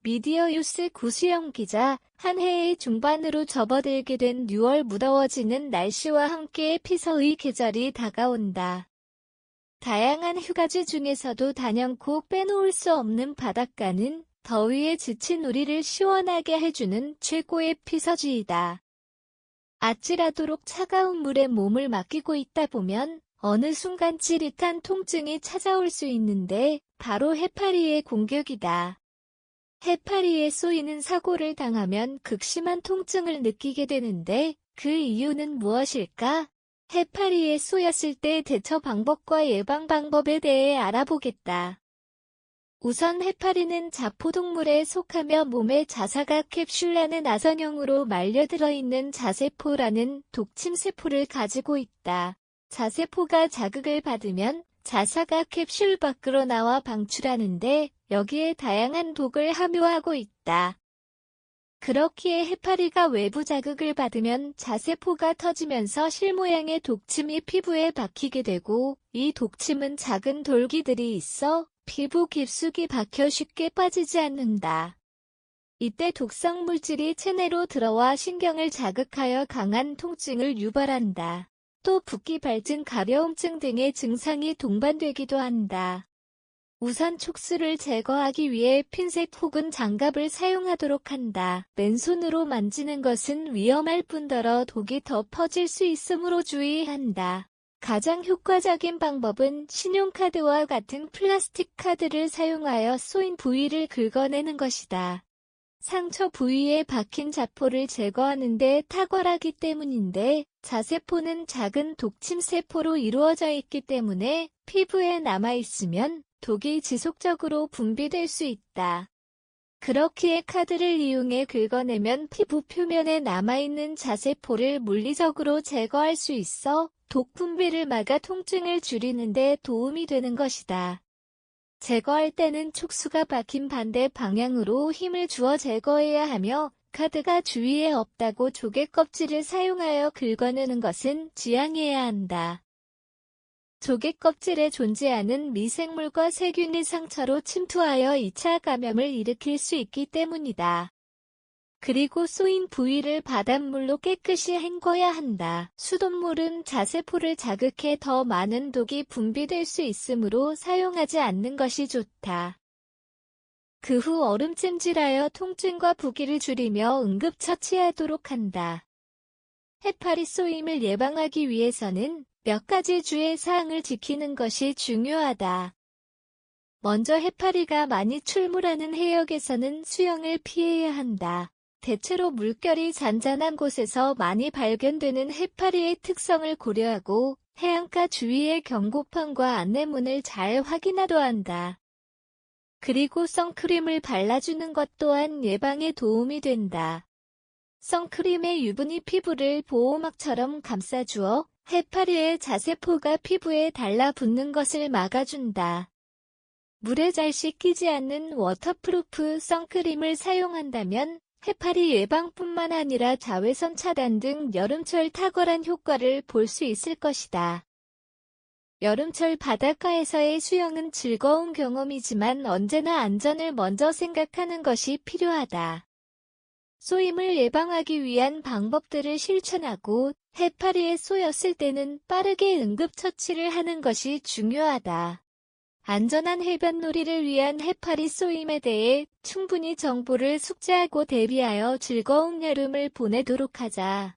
미디어유스 구수영 기자, 한 해의 중반으로 접어들게 된 6월 무더워지는 날씨와 함께 피서의 계절이 다가온다. 다양한 휴가지 중에서도 단연코 빼놓을 수 없는 바닷가는 더위에 지친 우리를 시원하게 해주는 최고의 피서지이다. 아찔하도록 차가운 물에 몸을 맡기고 있다 보면 어느 순간 찌릿한 통증이 찾아올 수 있는데 바로 해파리의 공격이다. 해파리에 쏘이는 사고를 당하면 극심한 통증을 느끼게 되는데 그 이유는 무엇일까? 해파리에 쏘였을 때 대처 방법과 예방 방법에 대해 알아보겠다. 우선 해파리는 자포동물에 속하며 몸에 자사각 캡슐라는 아선형으로 말려 들어있는 자세포라는 독침세포를 가지고 있다. 자세포가 자극을 받으면 자사각 캡슐 밖으로 나와 방출하는데 여기에 다양한 독을 함유하고 있다. 그렇기에 해파리가 외부 자극을 받으면 자세포가 터지면서 실모양의 독침이 피부에 박히게 되고 이 독침은 작은 돌기들이 있어 피부 깊숙이 박혀 쉽게 빠지지 않는다. 이때 독성 물질이 체내로 들어와 신경을 자극하여 강한 통증을 유발한다. 또 붓기 발진 가려움증 등의 증상이 동반되기도 한다. 우선 촉수를 제거하기 위해 핀셋 혹은 장갑을 사용하도록 한다. 맨손으로 만지는 것은 위험할 뿐더러 독이 더 퍼질 수 있으므로 주의한다. 가장 효과적인 방법은 신용카드와 같은 플라스틱 카드를 사용하여 쏘인 부위를 긁어내는 것이다. 상처 부위에 박힌 자포를 제거하는 데 탁월하기 때문인데 자세포는 작은 독침세포로 이루어져 있기 때문에 피부에 남아있으면 독이 지속적으로 분비될 수 있다. 그렇기에 카드를 이용해 긁어내면 피부 표면에 남아있는 자세포를 물리적으로 제거할 수 있어 독 분비를 막아 통증을 줄이는 데 도움이 되는 것이다. 제거할 때는 촉수가 박힌 반대 방향으로 힘을 주어 제거해야 하며 카드가 주위에 없다고 조개 껍질을 사용하여 긁어내는 것은 지양해야 한다. 조개 껍질에 존재하는 미생물과 세균이 상처로 침투하여 2차 감염을 일으킬 수 있기 때문이다. 그리고 쏘인 부위를 바닷물로 깨끗이 헹궈야 한다. 수돗물은 자세포를 자극해 더 많은 독이 분비될 수 있으므로 사용하지 않는 것이 좋다. 그 후 얼음찜질하여 통증과 부기를 줄이며 응급처치하도록 한다. 해파리 쏘임을 예방하기 위해서는 몇 가지 주의사항을 지키는 것이 중요하다. 먼저 해파리가 많이 출몰하는 해역에서는 수영을 피해야 한다. 대체로 물결이 잔잔한 곳에서 많이 발견되는 해파리의 특성을 고려하고 해안가 주위의 경고판과 안내문을 잘 확인하도록 한다. 그리고 선크림을 발라주는 것 또한 예방에 도움이 된다. 선크림의 유분이 피부를 보호막처럼 감싸주어 해파리의 자세포가 피부에 달라붙는 것을 막아준다. 물에 잘 씻기지 않는 워터프루프 선크림을 사용한다면 해파리 예방뿐만 아니라 자외선 차단 등 여름철 탁월한 효과를 볼 수 있을 것이다. 여름철 바닷가에서의 수영은 즐거운 경험이지만 언제나 안전을 먼저 생각하는 것이 필요하다. 쏘임을 예방하기 위한 방법들을 실천하고 해파리에 쏘였을 때는 빠르게 응급처치를 하는 것이 중요하다. 안전한 해변놀이를 위한 해파리 쏘임에 대해 충분히 정보를 숙지하고 대비하여 즐거운 여름을 보내도록 하자.